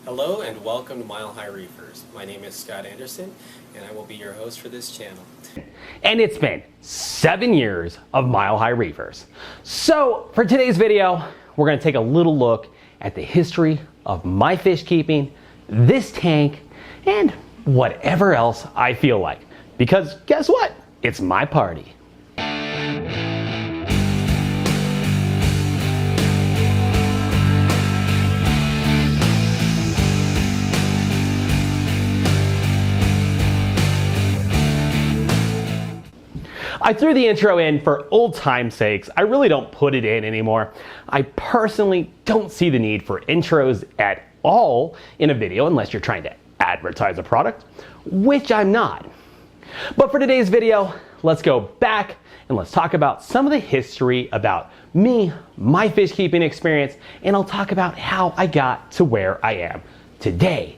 Hello and welcome to Mile High Reefers. My name is Scott Anderson and I will be your host for this channel. And it's been 7 years of Mile High Reefers. So for today's video, we're going to take a little look at the history of my fish keeping, this tank, and whatever else I feel like. Because guess what? It's my party. I threw the intro in for old time's sakes. I really don't put it in anymore. I personally don't see the need for intros at all in a video unless you're trying to advertise a product, which I'm not. But for today's video, let's go back and let's talk about some of the history about me, my fish keeping experience, and I'll talk about how I got to where I am today.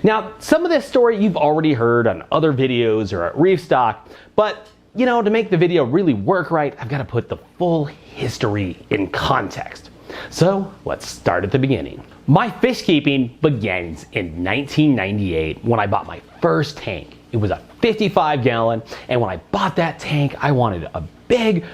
Now, some of this story you've already heard on other videos or at Reef Stock, but you know, to make the video really work right, I've got to put the full history in context. So let's start at the beginning. My fish keeping begins in 1998 when I bought my first tank. It was a 55-gallon, and when I bought that tank, I wanted a big,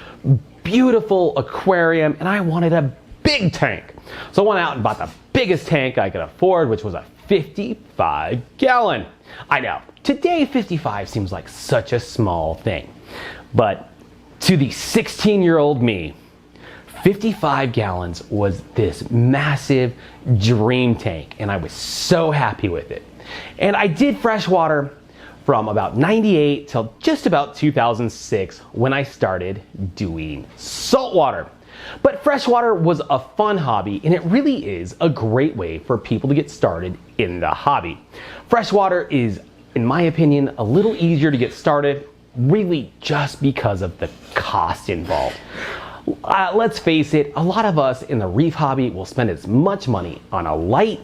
beautiful aquarium, and I wanted a big tank. So I went out and bought the biggest tank I could afford, which was a 55-gallon. I know, today 55 seems like such a small thing. But to the 16-year-old me, 55 gallons was this massive dream tank, and I was so happy with it. And I did freshwater from about 98 till just about 2006 when I started doing saltwater. But freshwater was a fun hobby, and it really is a great way for people to get started in the hobby. Freshwater is, in my opinion, a little easier to get started, really just because of the cost involved. Let's face it, a lot of us in the reef hobby will spend as much money on a light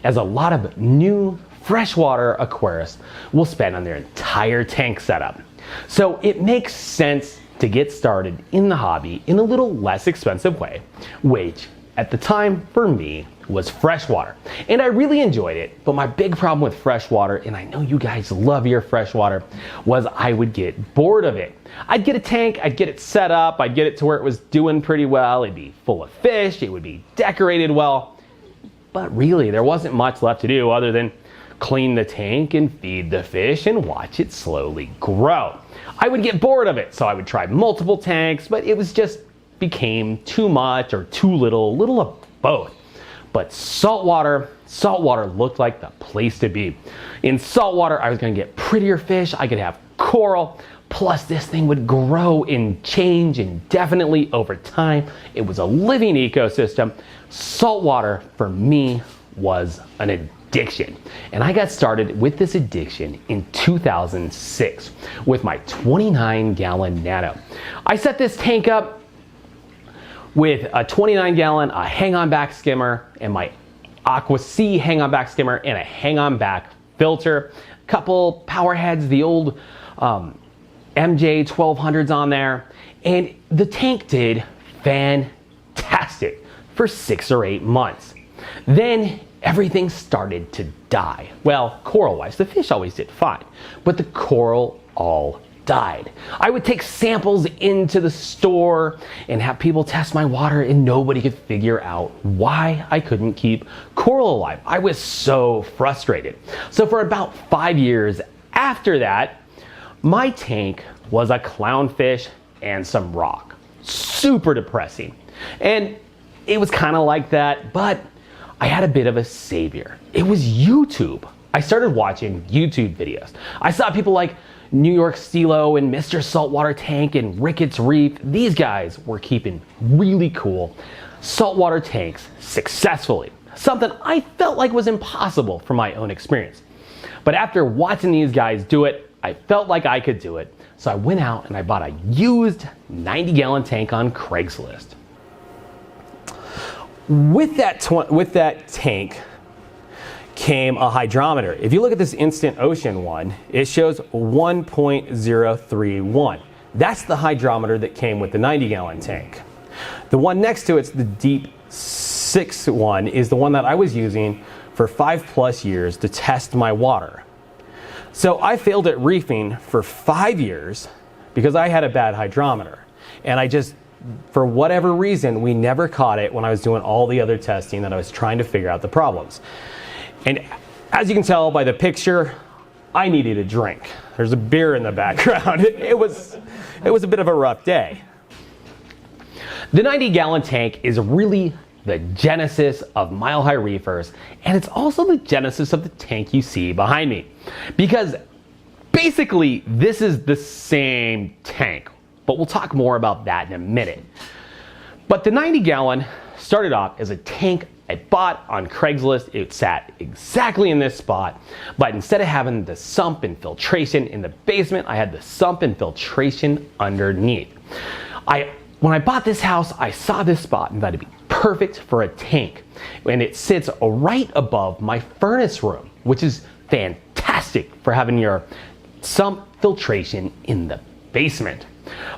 as a lot of new freshwater aquarists will spend on their entire tank setup. So it makes sense to get started in the hobby in a little less expensive way, which at the time for me was freshwater. And I really enjoyed it, but my big problem with freshwater, and I know you guys love your freshwater, was I would get bored of it. I'd get a tank, I'd get it set up, I'd get it to where it was doing pretty well, it'd be full of fish, it would be decorated well, but really there wasn't much left to do other than clean the tank and feed the fish and watch it slowly grow. I would get bored of it, so I would try multiple tanks, but it was just became too much or too little of both. But saltwater looked like the place to be. In saltwater, I was gonna get prettier fish, I could have coral, plus this thing would grow and change indefinitely over time. It was a living ecosystem. Saltwater, for me, was an addiction. And I got started with this addiction in 2006 with my 29-gallon Nano. I set this tank up with a 29-gallon hang-on back skimmer and my Aqua C hang-on back skimmer and a hang-on back filter, a couple power heads, the old MJ 1200s on there, and the tank did fantastic for 6 or 8 months. Then everything started to die. Well, coral-wise, the fish always did fine, but the coral all died. I would take samples into the store and have people test my water, and nobody could figure out why I couldn't keep coral alive. I was so frustrated. So for about 5 years after that, my tank was a clownfish and some rock. Super depressing. And it was kind of like that, but I had a bit of a savior. It was YouTube. I started watching YouTube videos. I saw people like New York Stilo and Mr. Saltwater Tank and Ricketts Reef. These guys were keeping really cool saltwater tanks successfully. Something I felt like was impossible from my own experience. But after watching these guys do it, I felt like I could do it. So I went out and I bought a used 90-gallon tank on Craigslist. With that tank came a hydrometer. If you look at this Instant Ocean one, it shows 1.031. That's the hydrometer that came with the 90-gallon tank. The one next to it's the Deep 6 one is the one that I was using for 5+ years to test my water. So I failed at reefing for 5 years because I had a bad hydrometer. And I just, for whatever reason, we never caught it when I was doing all the other testing that I was trying to figure out the problems. And as you can tell by the picture, I needed a drink. There's a beer in the background. It was a bit of a rough day. The 90-gallon tank is really the genesis of Mile High Reefers, and it's also the genesis of the tank you see behind me. Because basically, this is the same tank, but we'll talk more about that in a minute. But the 90-gallon started off as a tank I bought on Craigslist. It sat exactly in this spot, but instead of having the sump and filtration in the basement, I had the sump and filtration underneath. When I bought this house, I saw this spot and thought it'd be perfect for a tank. And it sits right above my furnace room, which is fantastic for having your sump filtration in the basement.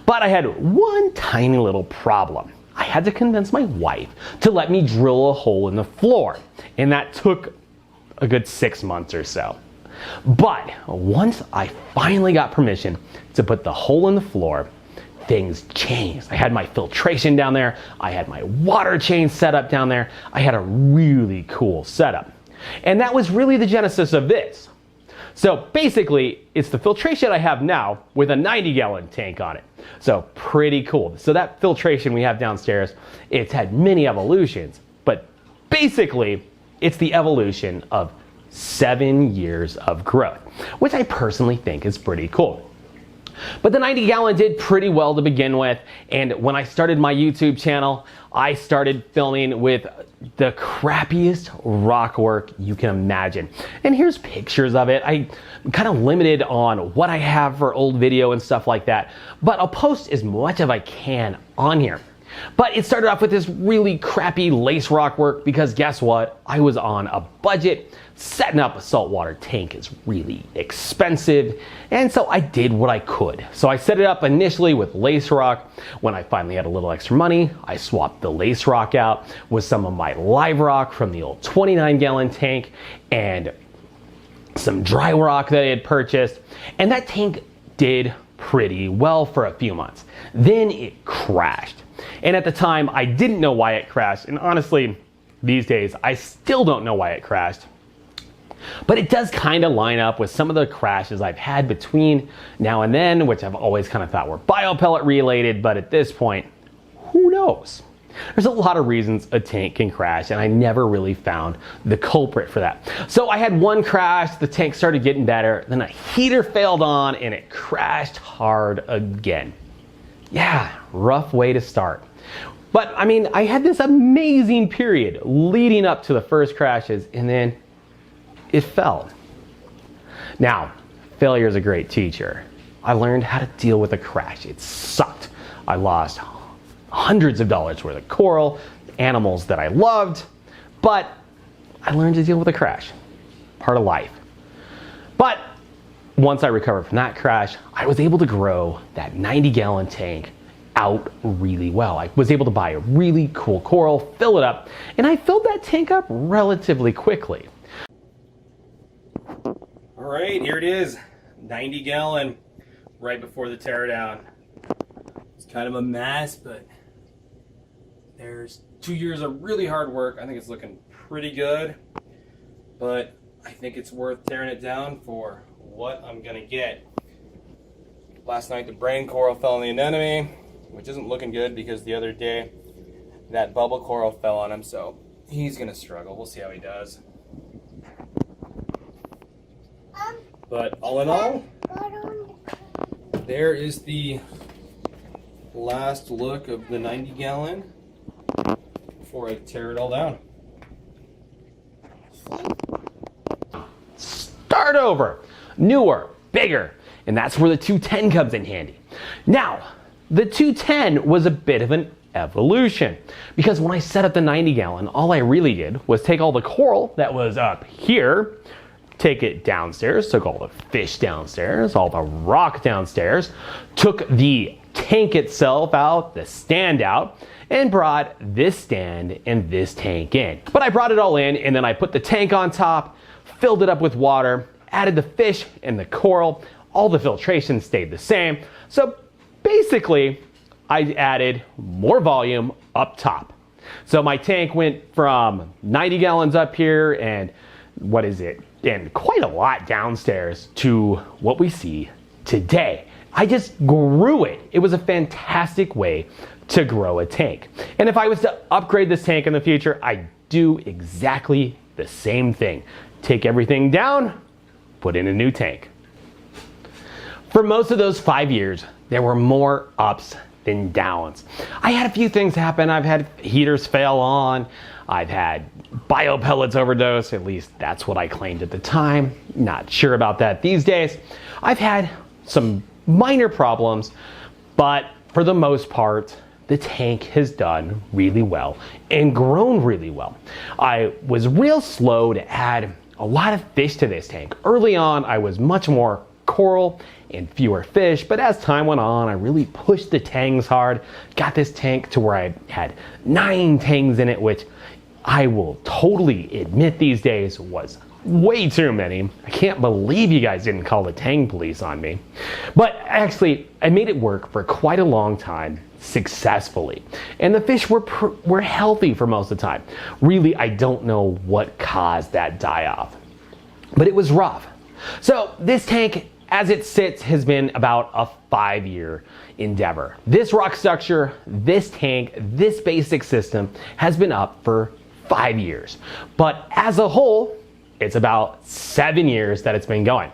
But I had one tiny little problem. I had to convince my wife to let me drill a hole in the floor, and that took a good 6 months or so. But once I finally got permission to put the hole in the floor, things changed. I had my filtration down there, I had my water chain set up down there, I had a really cool setup. And that was really the genesis of this. So basically, it's the filtration I have now with a 90-gallon tank on it. So pretty cool. So that filtration we have downstairs, it's had many evolutions, but basically, it's the evolution of 7 years of growth, which I personally think is pretty cool. But the 90-gallon did pretty well to begin with, and when I started my YouTube channel, I started filming with the crappiest rock work you can imagine. And here's pictures of it. I'm kind of limited on what I have for old video and stuff like that, but I'll post as much as I can on here. But it started off with this really crappy lace rock work because guess what? I was on a budget. Setting up a saltwater tank is really expensive, and so I did what I could. So I set it up initially with lace rock. When I finally had a little extra money, I swapped the lace rock out with some of my live rock from the old 29-gallon tank and some dry rock that I had purchased, and that tank did pretty well for a few months. Then it crashed. And at the time, I didn't know why it crashed. And honestly, these days, I still don't know why it crashed. But it does kind of line up with some of the crashes I've had between now and then, which I've always kind of thought were biopellet related. But at this point, who knows? There's a lot of reasons a tank can crash, and I never really found the culprit for that. So I had one crash, the tank started getting better, then a heater failed on, and it crashed hard again. Yeah, rough way to start. But I mean, I had this amazing period leading up to the first crashes, and then it fell. Now, failure is a great teacher. I learned how to deal with a crash. It sucked. I lost hundreds of dollars worth of coral, animals that I loved, but I learned to deal with a crash. Part of life. But once I recovered from that crash, I was able to grow that 90-gallon tank out really well. I was able to buy a really cool coral, fill it up, and I filled that tank up relatively quickly. All right, here it is, 90-gallon, right before the teardown. It's kind of a mess, but there's 2 years of really hard work. I think it's looking pretty good, but I think it's worth tearing it down for what I'm gonna get. Last night the brain coral fell on the anemone, which isn't looking good because the other day that bubble coral fell on him, so he's gonna struggle. We'll see how he does. But all in all, there is the last look of the 90-gallon before I tear it all down. Start over. Newer, bigger, and that's where the 210 comes in handy. Now, the 210 was a bit of an evolution because when I set up the 90-gallon, all I really did was take all the coral that was up here, take it downstairs, took all the fish downstairs, all the rock downstairs, took the tank itself out, the stand out, and brought this stand and this tank in. But I brought it all in, and then I put the tank on top, filled it up with water, added the fish and the coral. All the filtration stayed the same. So basically, I added more volume up top. So my tank went from 90 gallons up here and and quite a lot downstairs to what we see today. I just grew it. It was a fantastic way to grow a tank. And if I was to upgrade this tank in the future, I'd do exactly the same thing. Take everything down, put in a new tank. For most of those 5 years, there were more ups than downs. I had a few things happen. I've had heaters fail on. I've had biopellets overdose. At least that's what I claimed at the time. Not sure about that these days. I've had some minor problems, but for the most part, the tank has done really well and grown really well. I was real slow to add a lot of fish to this tank. Early on, I was much more coral and fewer fish, but as time went on, I really pushed the tangs hard, got this tank to where I had 9 tangs in it, which I will totally admit these days was way too many. I can't believe you guys didn't call the tang police on me. But actually, I made it work for quite a long time successfully. And the fish were healthy for most of the time. Really, I don't know what caused that die-off, but it was rough. So this tank, as it sits, has been about a 5-year endeavor. This rock structure, this tank, this basic system has been up for 5 years. But as a whole, it's about 7 years that it's been going.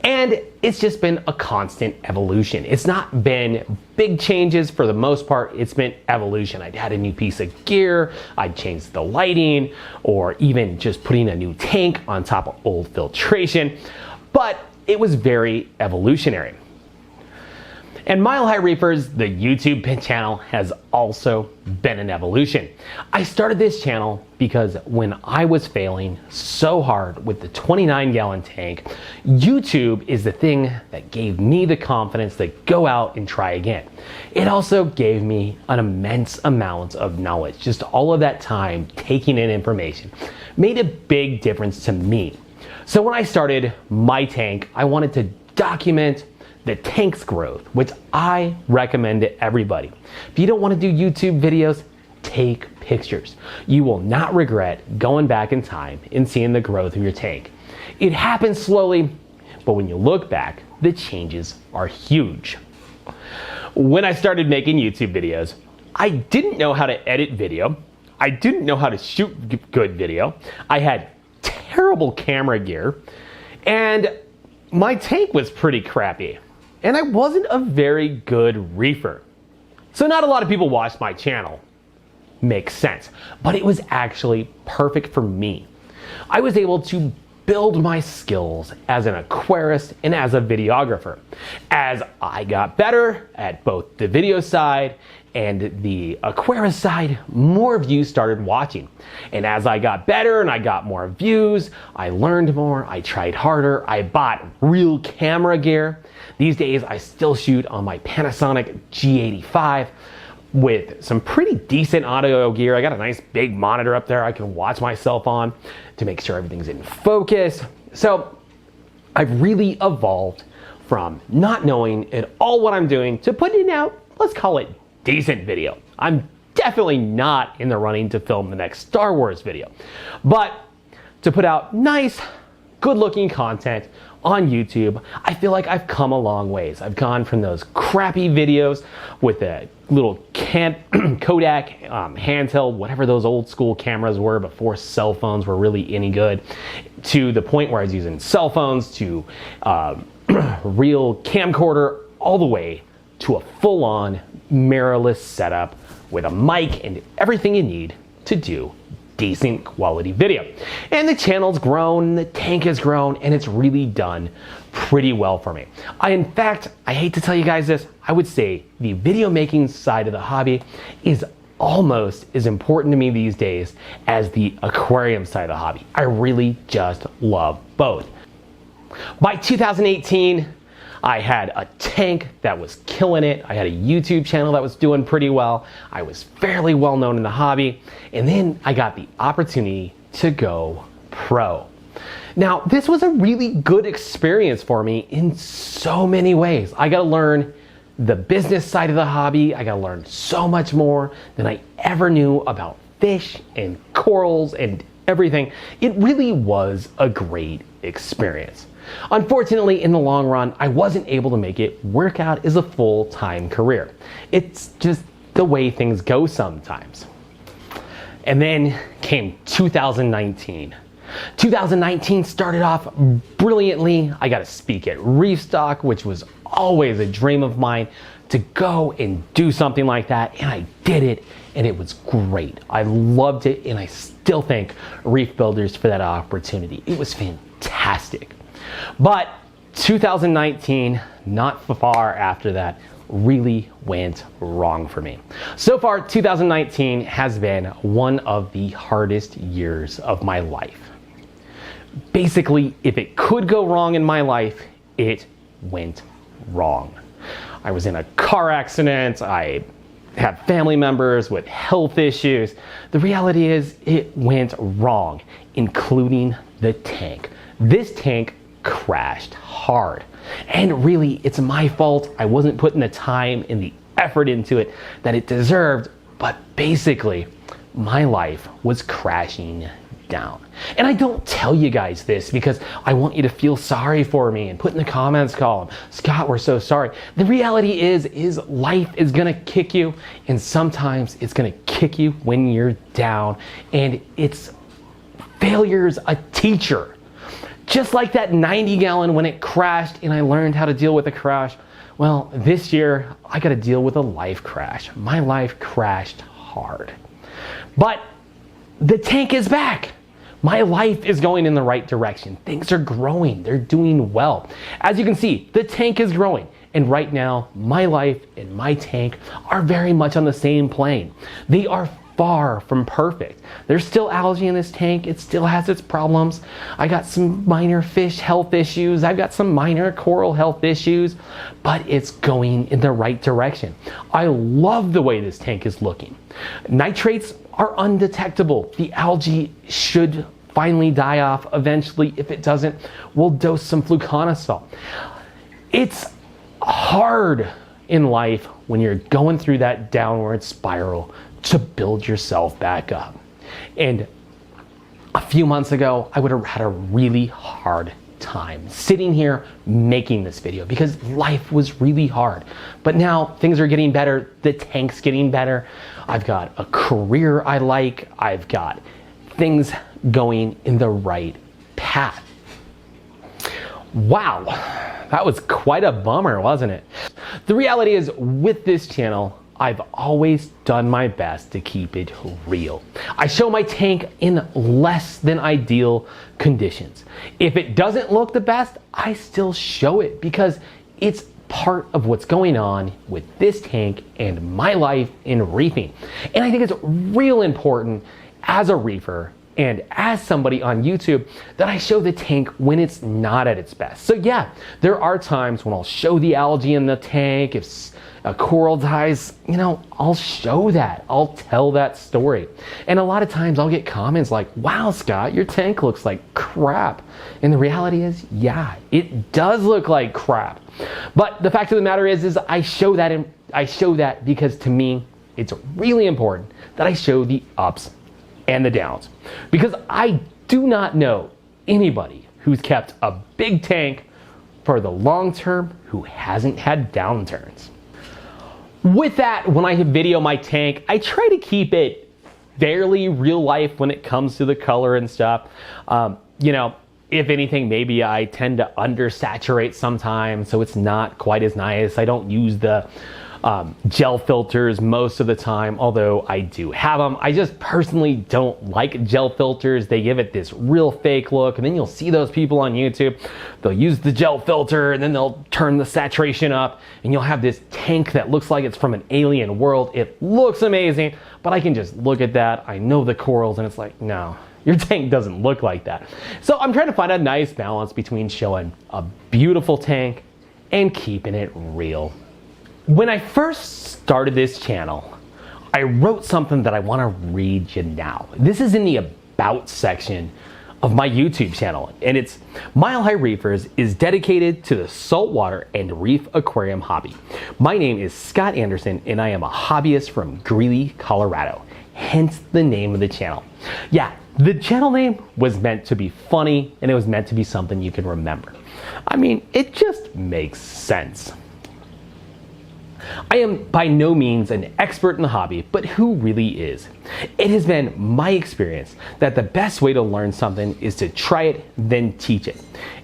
And it's just been a constant evolution. It's not been big changes for the most part. It's been evolution. I'd had a new piece of gear, I'd changed the lighting, or even just putting a new tank on top of old filtration. But it was very evolutionary. And Mile High Reefers, the YouTube channel, has also been an evolution. I started this channel because when I was failing so hard with the 29-gallon tank, YouTube is the thing that gave me the confidence to go out and try again. It also gave me an immense amount of knowledge. Just all of that time taking in information made a big difference to me. So when I started my tank, I wanted to document the tank's growth, which I recommend to everybody. If you don't want to do YouTube videos, take pictures. You will not regret going back in time and seeing the growth of your tank. It happens slowly, but when you look back, the changes are huge. When I started making YouTube videos, I didn't know how to edit video. I didn't know how to shoot good video. I had terrible camera gear, and my tank was pretty crappy. And I wasn't a very good reefer. So not a lot of people watched my channel. Makes sense. But it was actually perfect for me. I was able to build my skills as an aquarist and as a videographer. As I got better at both the video side and the aquarist side, more views started watching. And as I got better and I got more views, I learned more, I tried harder, I bought real camera gear. These days I still shoot on my Panasonic G85 with some pretty decent audio gear. I got a nice big monitor up there I can watch myself on to make sure everything's in focus. So I've really evolved from not knowing at all what I'm doing to putting out, let's call it decent video. I'm definitely not in the running to film the next Star Wars video, but to put out nice, good-looking content on YouTube, I feel like I've come a long ways. I've gone from those crappy videos with a little Kodak handheld, whatever those old school cameras were before cell phones were really any good, to the point where I was using cell phones, to real camcorder, all the way to a full-on mirrorless setup with a mic and everything you need to do decent quality video. And the channel's grown, the tank has grown, and it's really done pretty well for me. In fact, I hate to tell you guys this, I would say the video making side of the hobby is almost as important to me these days as the aquarium side of the hobby. I really just love both. By 2018, I had a tank that was killing it. I had a YouTube channel that was doing pretty well. I was fairly well known in the hobby. And then I got the opportunity to go pro. Now, this was a really good experience for me in so many ways. I got to learn the business side of the hobby. I got to learn so much more than I ever knew about fish and corals and everything. It really was a great experience. Unfortunately, in the long run, I wasn't able to make it work out as a full-time career. It's just the way things go sometimes. And then came 2019. 2019 started off brilliantly. I got to speak at Reef Stock, which was always a dream of mine to go and do something like that. And I did it, and it was great. I loved it, and I still thank Reef Builders for that opportunity. It was fantastic. But 2019, not far after that, really went wrong for me. So far, 2019 has been one of the hardest years of my life. Basically, if it could go wrong in my life, it went wrong. I was in a car accident. I had family members with health issues. The reality is it went wrong, including the tank. This tank crashed hard. And really, it's my fault. I wasn't putting the time and the effort into it that it deserved, but basically, my life was crashing down. And I don't tell you guys this because I want you to feel sorry for me and put in the comments column, Scott, we're so sorry. The reality is life is gonna kick you, and sometimes it's gonna kick you when you're down, and it's failure's a teacher. Just like that 90-gallon when it crashed and I learned how to deal with a crash. Well, this year I got to deal with a life crash. My life crashed hard. But the tank is back. My life is going in the right direction. Things are growing. They're doing well. As you can see, the tank is growing. And right now, my life and my tank are very much on the same plane. They are far from perfect. There's still algae in this tank. It still has its problems. I got some minor fish health issues. I've got some minor coral health issues, but it's going in the right direction. I love the way this tank is looking. Nitrates are undetectable. The algae should finally die off eventually. If it doesn't, we'll dose some fluconazole. It's hard in life when you're going through that downward spiral to build yourself back up. And a few months ago, I would have had a really hard time sitting here making this video because life was really hard. But now things are getting better. The tank's getting better. I've got a career I like. I've got things going in the right path. Wow, that was quite a bummer, wasn't it? The reality is, with this channel, I've always done my best to keep it real. I show my tank in less than ideal conditions. If it doesn't look the best, I still show it because it's part of what's going on with this tank and my life in reefing. And I think it's real important as a reefer and as somebody on YouTube that I show the tank when it's not at its best. So yeah, there are times when I'll show the algae in the tank. If a coral dies, I'll show that. I'll tell that story. And a lot of times I'll get comments like, wow, Scott, your tank looks like crap. And the reality is, yeah, it does look like crap. But the fact of the matter is I show that, and I show that because to me, it's really important that I show the ups and the downs. Because I do not know anybody who's kept a big tank for the long term who hasn't had downturns. With that, when I video my tank, I try to keep it fairly real life when it comes to the color and stuff. If anything, maybe I tend to undersaturate sometimes, so it's not quite as nice. I don't use the gel filters most of the time, although I do have them. I just personally don't like gel filters. They give it this real fake look, and then you'll see those people on YouTube. They'll use the gel filter and then they'll turn the saturation up, and you'll have this tank that looks like it's from an alien world. It looks amazing, but I can just look at that. I know the corals, and it's like, no, your tank doesn't look like that. So I'm trying to find a nice balance between showing a beautiful tank and keeping it real. When I first started this channel, I wrote something that I want to read you now. This is in the About section of my YouTube channel, and it's Mile High Reefers is dedicated to the saltwater and reef aquarium hobby. My name is Scott Anderson, and I am a hobbyist from Greeley, Colorado, hence the name of the channel. Yeah, the channel name was meant to be funny, and it was meant to be something you can remember. I mean, it just makes sense. I am by no means an expert in the hobby, but who really is? It has been my experience that the best way to learn something is to try it, then teach it.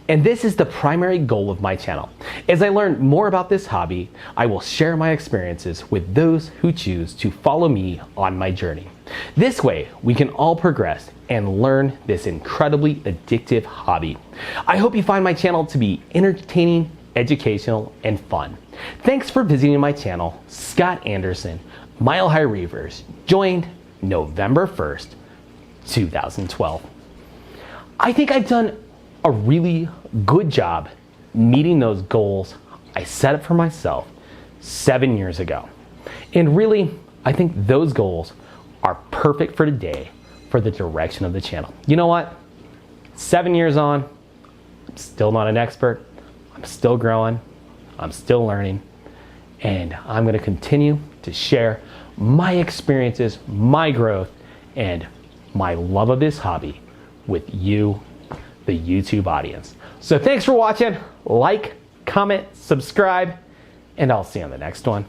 And this is the primary goal of my channel. As I learn more about this hobby, I will share my experiences with those who choose to follow me on my journey. This way, we can all progress and learn this incredibly addictive hobby. I hope you find my channel to be entertaining, educational, and fun. Thanks for visiting my channel, Scott Anderson, Mile High Reefers, joined November 1st, 2012. I think I've done a really good job meeting those goals I set up for myself 7 years ago. And really, I think those goals are perfect for today for the direction of the channel. You know what? 7 years on, I'm still not an expert. I'm still growing. I'm still learning. And I'm going to continue to share my experiences, my growth, and my love of this hobby with you, the YouTube audience. So thanks for watching. Like, comment, subscribe, and I'll see you on the next one.